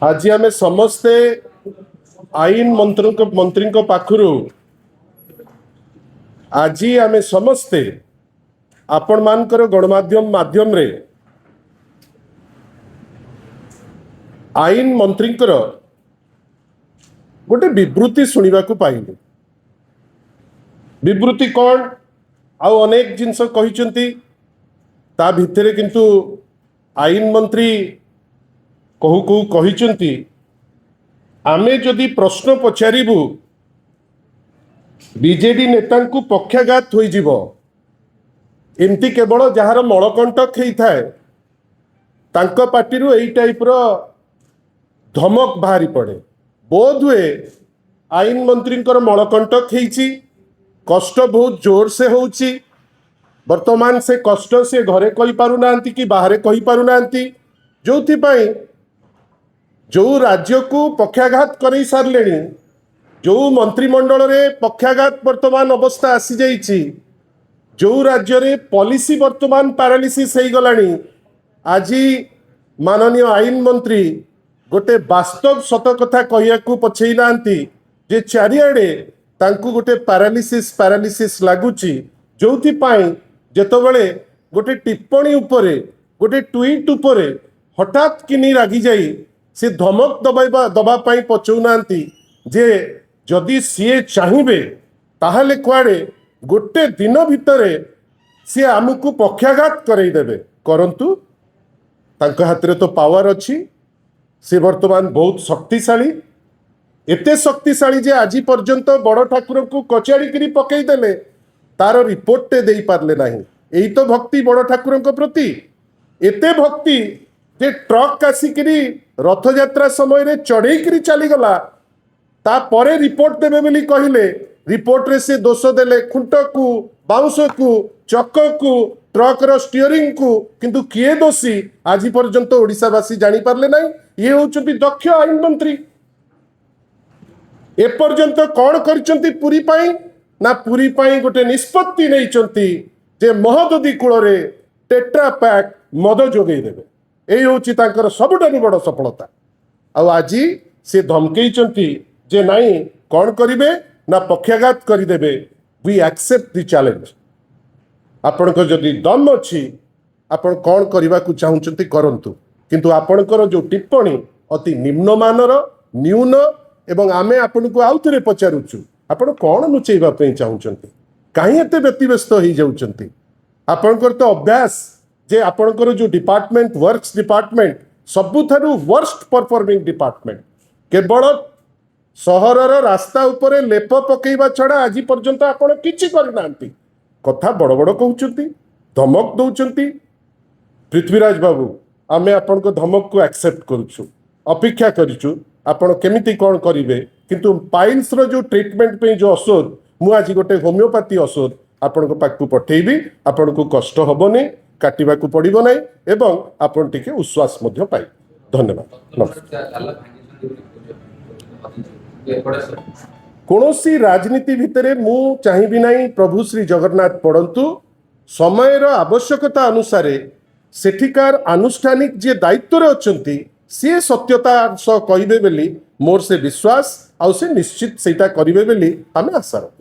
आज आम समस्ते आईन मंत्री पाखु आज आम समस्ते आपण मानकर गणमाध्यम माध्यम रे आईन मंत्री गोटे विवृत्ति शुणा पाइलु। विवृत्ति कौन आउ अनेक जिनस कही ता भितरे किंतु आईन मंत्री कहू कहू कही आमे जदि प्रश्न पचारू बीजेडी नेता पक्षाघात हो एमती केवल जार मलकंटक होता है तांको पार्टी यही टाइप रो धमक बाहरी पड़े। बोध हुए आईन मंत्री मलकंटक होती कष्ट बहुत जोर से होची वर्तमान से कष्ट से घरे कही पारुना कि बाहर कही पारुना जो जो राज्य को पक्षाघात कर सारे जो मंत्रिमंडल रे पक्षाघात वर्तमान अवस्था आसी जाइछि जो राज्य रे पॉलिसी वर्तमान पैरालिसिस हो गलानी आज माननीय आईन मंत्री गोटे वास्तव सत कथा कहिया को पछई नांती जे चारिआडे तांकु गोटे पैरालिसिस लगुची जोथि पाई जेतबेले गोटे टिप्पणी उपरे गोटे ट्वीट उपरे हठात किनी रागी जाई से धमक दबा पाई पचौनांती जे जदि सीए चाहिए ताहले कुआडे गोटे दिन भितरे सी आमको पक्षाघात करईदेवे करंतु तांको हाथ रे तो पावर अच्छी से वर्तमान बहुत शक्तिशाली एते शक्तिशाली जे आज पर्यंत बड़ ठाकुर को कचाड़ी पकईदेले तार रिपोर्ट दे पारले नहीं। यही तो भक्ति बड़ ठाकुर प्रति एते भक्ति जे ट्रक आसिकी रथ यात्रा समय रे चढ़ई चलीगला तापरे रिपोर्ट देवे बोली कहले रिपोर्ट रे से दोष देले खुंट को बाउंस को चक को ट्रक रो स्टीयरिंग को किंतु किए दोषी आज पर्यंत ओडिशावासी जानी पारले नहीं। ये होचंती दक्ष आईन मंत्री एपर्यंत कौन करचंती पुरी पाई ना पुरी पाई गोटे निष्पत्ति नहीं चंती जे महोदधी कूल रे टेट्रा पैक मद जोगई देवे यही होची तांकर सबुठारु बड़ सफलता। आज से धमकई चंती जे नहीं कौन करिवे ना पक्षाघात करदेवे वी एक्सेप्ट द चैलेंज आपनको जदि दम अच्छी आपण कौन करने को चाहते करंतु किंतु आपणकर जो टिप्पणी अति निम्नमानर न्यून एवं आमे आपण को आउ थे पचारुचु आपण कौन लुचेबा चाहते कहीं एत व्यतिव्यस्त हो जाउचंती आपणकर तो अभ्यास जे आपणकर जो डिपार्टमेंट वर्क्स डिपार्टमेंट सबुठारु वर्स्ट परफॉर्मिंग डिपार्टमेंट केवल सहरर रास्ता उपरे लेप पकेवा छड़ा आज पर्यंत आपण किछि करना कथा बड़ बड़ कहउचंती धमक दौचंती। पृथ्वीराज बाबू आमे आपण को धमक को एक्सेप्ट करूछु अपेक्षा करूछु आपण केमिति कौन करिवे किंतु पाइल्स रो जो ट्रीटमेंट पे जो औषध मु आज गोटे होमियोपैथी औषध आपण को पाक पठेबी आपण को कष्ट हबनी काटिबा को पड़िबो नै एवं आपण टिके उश्वास मध्य पाइ। धन्यवाद। कौनसी राजनीति भितरे मु चाहिए नहीं प्रभु श्री जगन्नाथ पड़ंतु समयर आवश्यकता अनुसार सेठिकार आनुष्ठानिक जे दायित्व अच्छी सी सत्यता सह कहे बोली मोर से विश्वास आउ से निश्चित सेटा करेंगे बोली आम आशा रखु।